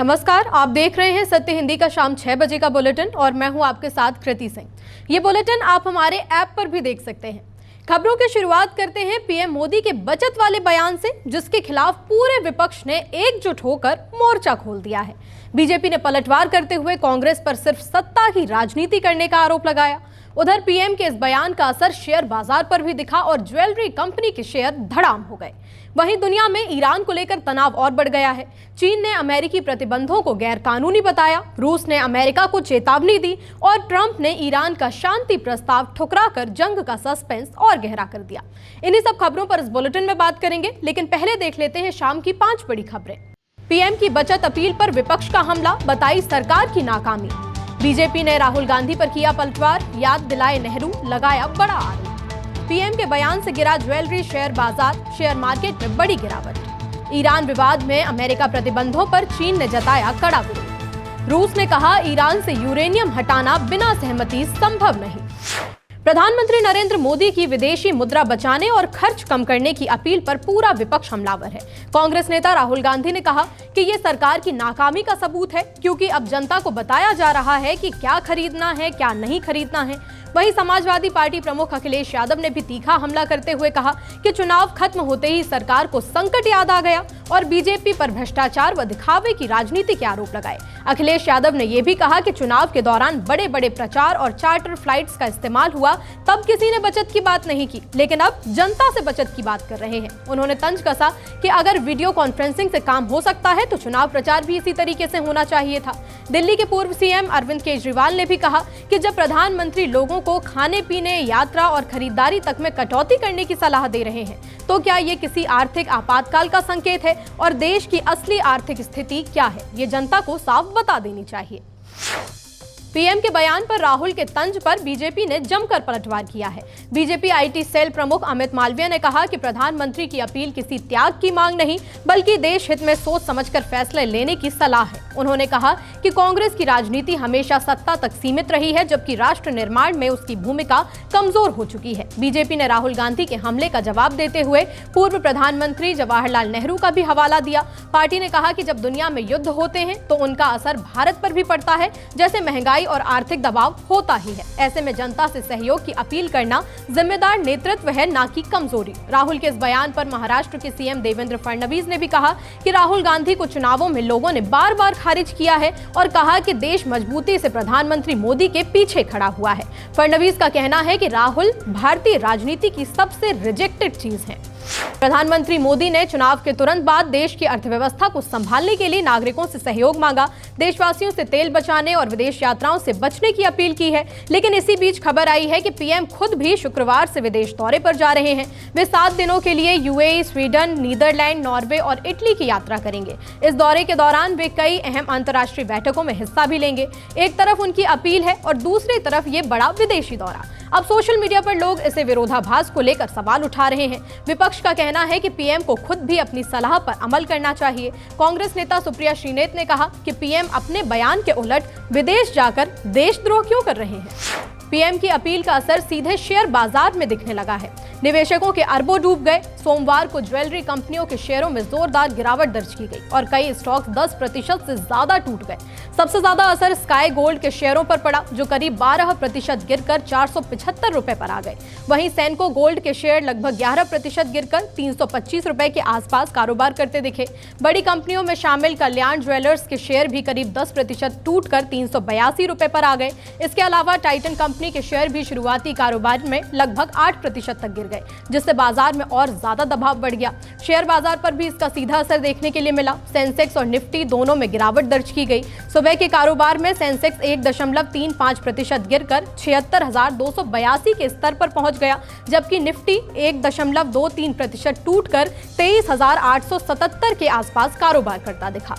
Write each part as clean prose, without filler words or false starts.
नमस्कार, आप देख रहे हैं सत्य हिंदी का शाम 6 बजे का बुलेटिन और मैं हूं आपके साथ कृति सिंह। ये बुलेटिन आप हमारे ऐप पर भी देख सकते हैं। खबरों की शुरुआत करते हैं पीएम मोदी के बचत वाले बयान से, जिसके खिलाफ पूरे विपक्ष ने एकजुट होकर मोर्चा खोल दिया है। बीजेपी ने पलटवार करते हुए कांग्रेस पर सिर्फ सत्ता की राजनीति करने का आरोप लगाया। उधर पीएम के इस बयान का असर शेयर बाजार पर भी दिखा और ज्वेलरी कंपनी के शेयर धड़ाम हो गए। वहीं दुनिया में ईरान को लेकर तनाव और बढ़ गया है। चीन ने अमेरिकी प्रतिबंधों को गैर कानूनी बताया, रूस ने अमेरिका को चेतावनी दी और ट्रंप ने ईरान का शांति प्रस्ताव ठुकराकर जंग का सस्पेंस और गहरा कर दिया। इन्हीं सब खबरों पर इस बुलेटिन में बात करेंगे, लेकिन पहले देख लेते हैं शाम की 5 बड़ी खबरें। पीएम की बचत अपील पर विपक्ष का हमला, बताई सरकार की नाकामी। बीजेपी ने राहुल गांधी पर किया पलटवार, याद दिलाए नेहरू, लगाया बड़ा आरोप। पीएम के बयान से गिरा ज्वेलरी शेयर बाजार, शेयर मार्केट में बड़ी गिरावट। ईरान विवाद में अमेरिका प्रतिबंधों पर चीन ने जताया कड़ा विरोध। रूस ने कहा ईरान से यूरेनियम हटाना बिना सहमति संभव नहीं। प्रधानमंत्री नरेंद्र मोदी की विदेशी मुद्रा बचाने और खर्च कम करने की अपील पर पूरा विपक्ष हमलावर है। कांग्रेस नेता राहुल गांधी ने कहा कि ये सरकार की नाकामी का सबूत है, क्योंकि अब जनता को बताया जा रहा है कि क्या खरीदना है, क्या नहीं खरीदना है। वहीं समाजवादी पार्टी प्रमुख अखिलेश यादव ने भी तीखा हमला करते हुए कहा कि चुनाव खत्म होते ही सरकार को संकट याद आ गया और बीजेपी पर भ्रष्टाचार व दिखावे की राजनीति के आरोप लगाए। अखिलेश यादव ने यह भी कहा कि चुनाव के दौरान बड़े बड़े प्रचार और चार्टर फ्लाइट्स का इस्तेमाल हुआ, तब किसी ने बचत की बात नहीं की, लेकिन अब जनता से बचत की बात कर रहे हैं। उन्होंने तंज कसा कि अगर वीडियो कॉन्फ्रेंसिंग से काम हो सकता है तो चुनाव प्रचार भी इसी तरीके से होना चाहिए था। दिल्ली के पूर्व सीएम अरविंद केजरीवाल ने भी कहा कि जब प्रधानमंत्री लोगों को खाने पीने, यात्रा और खरीदारी तक में कटौती करने की सलाह दे रहे हैं, तो क्या ये किसी आर्थिक आपातकाल का संकेत है और देश की असली आर्थिक स्थिति क्या है, ये जनता को साफ बता देनी चाहिए। पीएम के बयान पर राहुल के तंज पर बीजेपी ने जमकर पलटवार किया है। बीजेपी आईटी सेल प्रमुख अमित मालवीय ने कहा कि प्रधानमंत्री की अपील किसी त्याग की मांग नहीं, बल्कि देश हित में सोच समझकर फैसले लेने की सलाह है। उन्होंने कहा कि कांग्रेस की राजनीति हमेशा सत्ता तक सीमित रही है, जबकि राष्ट्र निर्माण में उसकी भूमिका कमजोर हो चुकी है। बीजेपी ने राहुल गांधी के हमले का जवाब देते हुए पूर्व प्रधानमंत्री जवाहरलाल नेहरू का भी हवाला दिया। पार्टी ने कहा कि जब दुनिया में युद्ध होते हैं तो उनका असर भारत पर भी पड़ता है, जैसे महंगाई और आर्थिक दबाव होता ही है। ऐसे में जनता से सहयोग की अपील करना जिम्मेदार नेतृत्व है, ना कि कमजोरी। राहुल के इस बयान पर महाराष्ट्र के सीएम देवेंद्र फडणवीस ने भी कहा कि राहुल गांधी को चुनावों में लोगों ने बार बार खारिज किया है और कहा कि देश मजबूती से प्रधानमंत्री मोदी के पीछे खड़ा हुआ है। फडणवीस का कहना है कि राहुल भारतीय राजनीति की सबसे रिजेक्टेड चीज है। प्रधानमंत्री मोदी ने चुनाव के तुरंत बाद देश की अर्थव्यवस्था को संभालने के लिए नागरिकों से सहयोग मांगा, देशवासियों से तेल बचाने और विदेश यात्राओं से बचने की अपील की है। लेकिन इसी बीच खबर आई है कि पीएम खुद भी शुक्रवार से विदेश दौरे पर जा रहे हैं। वे 7 दिनों के लिए यूएई, स्वीडन, नीदरलैंड, नॉर्वे और इटली की यात्रा करेंगे। इस दौरे के दौरान वे कई अहम अंतर्राष्ट्रीय बैठकों में हिस्सा भी लेंगे। एक तरफ उनकी अपील है और दूसरी तरफ ये बड़ा विदेशी दौरा। अब सोशल मीडिया पर लोग इसे विरोधाभास को लेकर सवाल उठा रहे हैं। विपक्ष का कहना है कि पीएम को खुद भी अपनी सलाह पर अमल करना चाहिए। कांग्रेस नेता सुप्रिया श्रीनेत ने कहा कि पीएम अपने बयान के उलट विदेश जाकर देशद्रोह क्यों कर रहे हैं। पीएम की अपील का असर सीधे शेयर बाजार में दिखने लगा है। निवेशकों के अरबों डूब गए। सोमवार को ज्वेलरी कंपनियों के शेयरों में जोरदार गिरावट दर्ज की गई और कई स्टॉक्स 10% से ज्यादा टूट गए। सबसे ज्यादा असर स्काई गोल्ड के शेयरों पर पड़ा, जो करीब 12% गिरकर 475 रुपए पर आ गए। वहीं सेनको गोल्ड के शेयर लगभग 11% गिरकर 325 रुपए के आसपास कारोबार करते दिखे। बड़ी कंपनियों में शामिल कल्याण ज्वेलर्स के शेयर भी करीब 10% टूटकर 382 रुपए पर आ गए। इसके अलावा टाइटन कंपनी के शेयर भी शुरुआती कारोबार में लगभग 8% तक गिर गए, जिससे बाजार में और ज्यादा दबाव बढ़ गया। शेयर बाजार पर भी इसका सीधा असर देखने के लिए मिला। सेंसेक्स और निफ्टी दोनों में गिरावट दर्ज की गई। सुबह के कारोबार में सेंसेक्स 1.35% गिरकर 76,282 के स्तर पर पहुंच गया, जबकि निफ्टी 1.23% टूटकर 23,877 के आसपास कारोबार करता दिखा।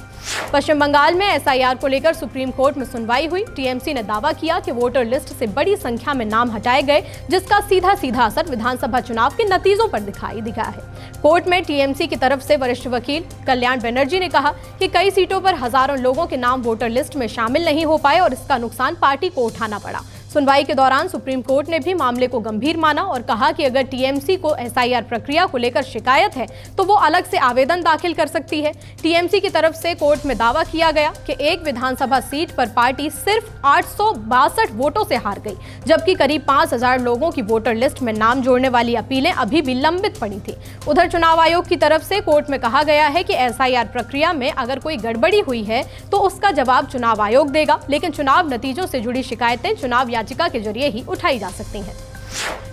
पश्चिम बंगाल में एसआईआर को लेकर सुप्रीम कोर्ट में सुनवाई हुई। टीएमसी ने दावा किया कि वोटर लिस्ट से बड़ी संख्या में नाम हटाए गए, जिसका सीधा असर विधानसभा चुनाव के नतीजों पर दिखाई दिया है। कोर्ट में टीएमसी की तरफ से वरिष्ठ वकील कल्याण बनर्जी ने कहा कि कई सीटों पर हजारों लोगों के नाम वोटर लिस्ट में शामिल नहीं हो पाए और इसका नुकसान पार्टी को उठाना पड़ा। सुनवाई के दौरान सुप्रीम कोर्ट ने भी मामले को गंभीर माना और कहा कि अगर टीएमसी को एसआईआर प्रक्रिया को लेकर शिकायत है तो वो अलग से आवेदन दाखिल कर सकती है। टीएमसी की तरफ से कोर्ट में दावा किया गया कि एक विधानसभा सीट पर पार्टी सिर्फ 862 वोटों से हार गई, जबकि करीब 5000 लोगों की वोटर लिस्ट में नाम जोड़ने वाली अपीलें अभी भी लंबित पड़ी थी। उधर चुनाव आयोग की तरफ से कोर्ट में कहा गया है कि एसआईआर प्रक्रिया में अगर कोई गड़बड़ी हुई है तो उसका जवाब चुनाव आयोग देगा, लेकिन चुनाव नतीजों से जुड़ी शिकायतें चुनाव याचिका के जरिए ही उठाई जा सकती हैं।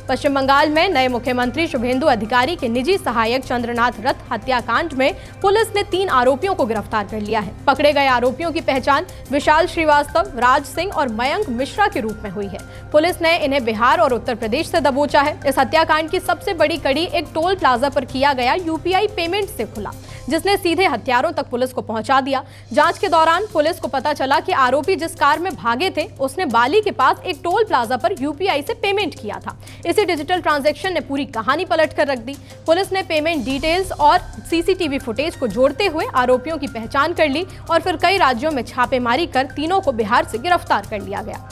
पश्चिम बंगाल में नए मुख्यमंत्री शुभेंदु अधिकारी के निजी सहायक चंद्रनाथ रथ हत्याकांड में पुलिस ने 3 आरोपियों को गिरफ्तार कर लिया है। पकड़े गए आरोपियों की पहचान विशाल श्रीवास्तव, राज सिंह और मयंक मिश्रा के रूप में हुई है। पुलिस ने इन्हें बिहार और उत्तर प्रदेश से दबोचा है। इस हत्याकांड की सबसे बड़ी कड़ी एक टोल प्लाजा पर किया गया यूपीआई पेमेंट से खुला, जिसने सीधे हथियारों तक पुलिस को पहुंचा दिया। जांच के दौरान पुलिस को पता चला कि आरोपी जिस कार में भागे थे उसने बाली के पास एक टोल प्लाजा पर यूपीआई से पेमेंट किया था। इसी डिजिटल ट्रांजैक्शन ने पूरी कहानी पलट कर रख दी। पुलिस ने पेमेंट डिटेल्स और सीसीटीवी फुटेज को जोड़ते हुए आरोपियों की पहचान कर ली और फिर कई राज्यों में छापेमारी कर तीनों को बिहार से गिरफ्तार कर लिया गया।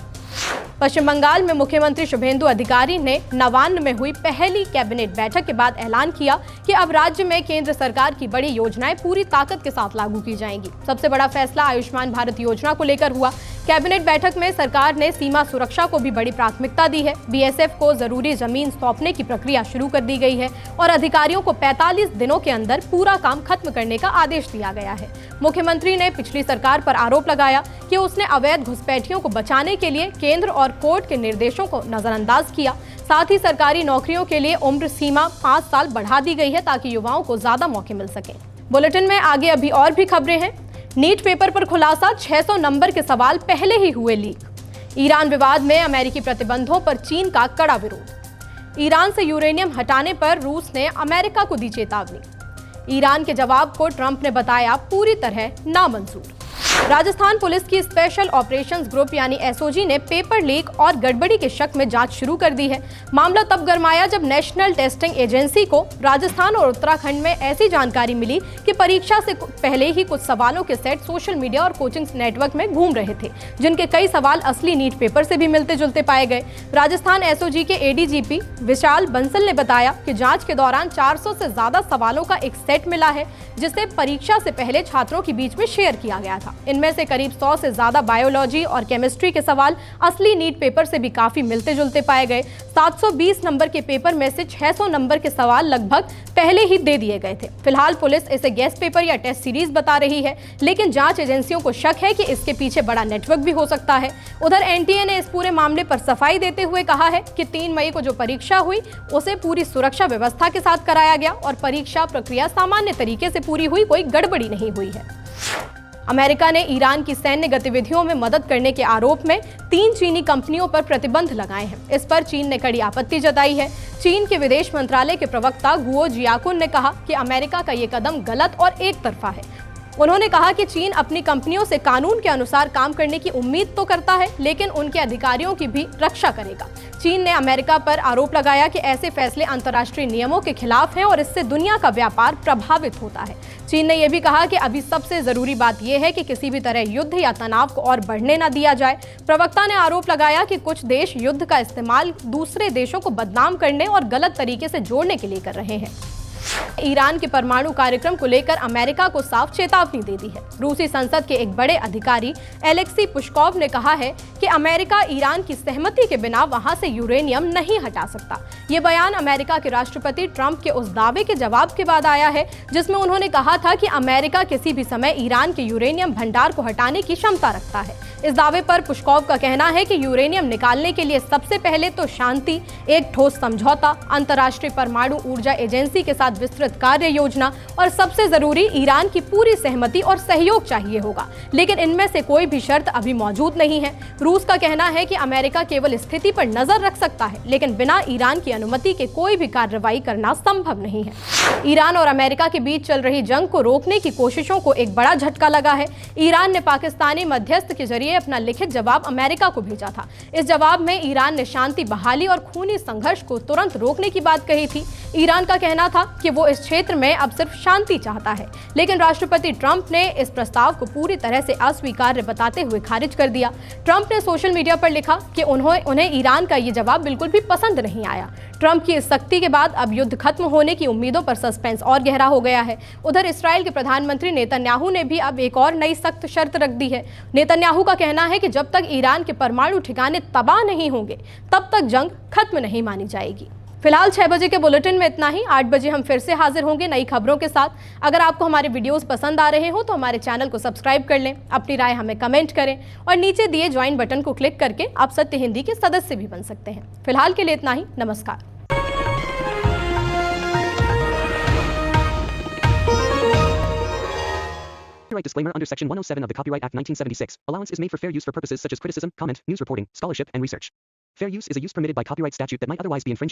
पश्चिम बंगाल में मुख्यमंत्री शुभेंदु अधिकारी ने नवान्न में हुई पहली कैबिनेट बैठक के बाद ऐलान किया कि अब राज्य में केंद्र सरकार की बड़ी योजनाएं पूरी ताकत के साथ लागू की जाएंगी। सबसे बड़ा फैसला आयुष्मान भारत योजना को लेकर हुआ। कैबिनेट बैठक में सरकार ने सीमा सुरक्षा को भी बड़ी प्राथमिकता दी है। बीएसएफ को जरूरी जमीन सौंपने की प्रक्रिया शुरू कर दी गई है और अधिकारियों को 45 दिनों के अंदर पूरा काम खत्म करने का आदेश दिया गया है। मुख्यमंत्री ने पिछली सरकार पर आरोप लगाया कि उसने अवैध घुसपैठियों को बचाने के लिए केंद्र और कोर्ट के निर्देशों को नजरअंदाज किया। साथ ही सरकारी नौकरियों के लिए उम्र सीमा 5 साल बढ़ा दी गई है ताकि युवाओं को ज्यादा मौके मिल सके। बुलेटिन में आगे अभी और भी खबरें हैं। नीट पेपर पर खुलासा, 600 नंबर के सवाल पहले ही हुए लीक। ईरान विवाद में अमेरिकी प्रतिबंधों पर चीन का कड़ा विरोध। ईरान से यूरेनियम हटाने पर रूस ने अमेरिका को दी चेतावनी। ईरान के जवाब को ट्रंप ने बताया पूरी तरह नामंजूर। राजस्थान पुलिस की स्पेशल ऑपरेशंस ग्रुप यानी एसओजी ने पेपर लीक और गड़बड़ी के शक में जांच शुरू कर दी है। मामला तब गरमाया जब नेशनल टेस्टिंग एजेंसी को राजस्थान और उत्तराखंड में ऐसी जानकारी मिली कि परीक्षा से पहले ही कुछ सवालों के सेट सोशल मीडिया और कोचिंग नेटवर्क में घूम रहे थे, जिनके कई सवाल असली नीट पेपर से भी मिलते जुलते पाए गए। राजस्थान एसओजी के एडीजीपी विशाल बंसल ने बताया कि जांच के दौरान 400 से ज्यादा सवालों का एक सेट मिला है, जिसे परीक्षा से पहले छात्रों के बीच में शेयर किया गया था। इनमें से करीब 100 से ज्यादा बायोलॉजी और केमिस्ट्री के सवाल असली नीट पेपर से भी काफी मिलते जुलते पाए गए। 720 नंबर के पेपर में से 600 नंबर के सवाल लगभग पहले ही दे दिए गए थे। फिलहाल पुलिस इसे गेस्ट पेपर या टेस्ट सीरीज बता रही है, लेकिन जांच एजेंसियों को शक है कि इसके पीछे बड़ा नेटवर्क भी हो सकता है। उधर एनटीए ने इस पूरे मामले पर सफाई देते हुए कहा है कि 3 मई को जो परीक्षा हुई उसे पूरी सुरक्षा व्यवस्था के साथ कराया गया और परीक्षा प्रक्रिया सामान्य तरीके से पूरी हुई, कोई गड़बड़ी नहीं हुई है। अमेरिका ने ईरान की सैन्य गतिविधियों में मदद करने के आरोप में 3 चीनी कंपनियों पर प्रतिबंध लगाए हैं। इस पर चीन ने कड़ी आपत्ति जताई है। चीन के विदेश मंत्रालय के प्रवक्ता गुओ जियाकुन ने कहा कि अमेरिका का ये कदम गलत और एक तरफा है। उन्होंने कहा कि चीन अपनी कंपनियों से कानून के अनुसार काम करने की उम्मीद तो करता है, लेकिन उनके अधिकारियों की भी रक्षा करेगा। चीन ने अमेरिका पर आरोप लगाया कि ऐसे फैसले अंतर्राष्ट्रीय नियमों के खिलाफ हैं और इससे दुनिया का व्यापार प्रभावित होता है। चीन ने यह भी कहा कि अभी सबसे जरूरी बात यह है कि किसी भी तरह युद्ध या तनाव को और बढ़ने न दिया जाए। प्रवक्ता ने आरोप लगाया कि कुछ देश युद्ध का इस्तेमाल दूसरे देशों को बदनाम करने और गलत तरीके से जोड़ने के लिए कर रहे हैं। ईरान के परमाणु कार्यक्रम को लेकर अमेरिका को साफ चेतावनी दे दी है। रूसी संसद के एक बड़े अधिकारी एलेक्सी पुशकोव ने कहा है कि अमेरिका ईरान की सहमति के बिना वहां से यूरेनियम नहीं हटा सकता। ये बयान अमेरिका के राष्ट्रपति ट्रंप के उस दावे के जवाब के बाद आया है, जिसमें उन्होंने कहा था कि अमेरिका किसी भी समय ईरान के यूरेनियम भंडार को हटाने की क्षमता रखता है। इस दावे पर पुशकोव का कहना है कि यूरेनियम निकालने के लिए सबसे पहले तो शांति, एक ठोस समझौता, अंतर्राष्ट्रीय परमाणु ऊर्जा एजेंसी के साथ विस्तृत कार्य योजना और सबसे जरूरी ईरान की पूरी सहमति और सहयोग चाहिए होगा, लेकिन इनमें से कोई भी शर्त अभी मौजूद नहीं है। रूस का कहना है कि अमेरिका केवल स्थिति पर नजर रख सकता है, लेकिन बिना ईरान की अनुमति के कोई भी कार्रवाई करना संभव नहीं है। ईरान और अमेरिका के बीच चल रही जंग को रोकने की कोशिशों को एक बड़ा झटका लगा है। ईरान ने पाकिस्तानी मध्यस्थ के जरिए अपना लिखित जवाब अमेरिका को भेजा था। इस जवाब में ईरान ने शांति बहाली और खूनी संघर्ष को तुरंत रोकने की बात कही थी। ईरान का कहना था कि वो इस क्षेत्र में अब सिर्फ शांति चाहता है, लेकिन राष्ट्रपति ट्रंप ने इस प्रस्ताव को पूरी तरह से अस्वीकार्य बताते हुए खारिज कर दिया। ट्रंप ने सोशल मीडिया पर लिखा कि उन्हें ईरान का ये जवाब बिल्कुल भी पसंद नहीं आया। ट्रंप की इस सख्ती के बाद अब युद्ध खत्म होने की उम्मीदों पर सस्पेंस और गहरा हो गया है। उधर इस्राएल के प्रधानमंत्री नेतन्याहू ने भी अब एक और नई सख्त शर्त रख दी है। नेतन्याहू का कहना है कि जब तक ईरान के परमाणु ठिकाने तबाह नहीं होंगे तब तक जंग खत्म नहीं मानी जाएगी। फिलहाल 6 बजे के बुलेटिन में इतना ही। 8 बजे हम फिर से हाजिर होंगे नई खबरों के साथ। अगर आपको हमारे वीडियोस पसंद आ रहे हो तो हमारे चैनल को सब्सक्राइब कर लें, अपनी राय हमें कमेंट करें और नीचे दिए ज्वाइन बटन को क्लिक करके आप सत्य हिंदी के सदस्य भी बन सकते हैं। फिलहाल के लिए इतना ही। नमस्कार। Copyright disclaimer under Section 107 of the Copyright Act 1976. Allowance is made for fair use for purposes such as criticism, comment, news reporting, scholarship, and research. Fair use is a use permitted by copyright statute that might otherwise be infringing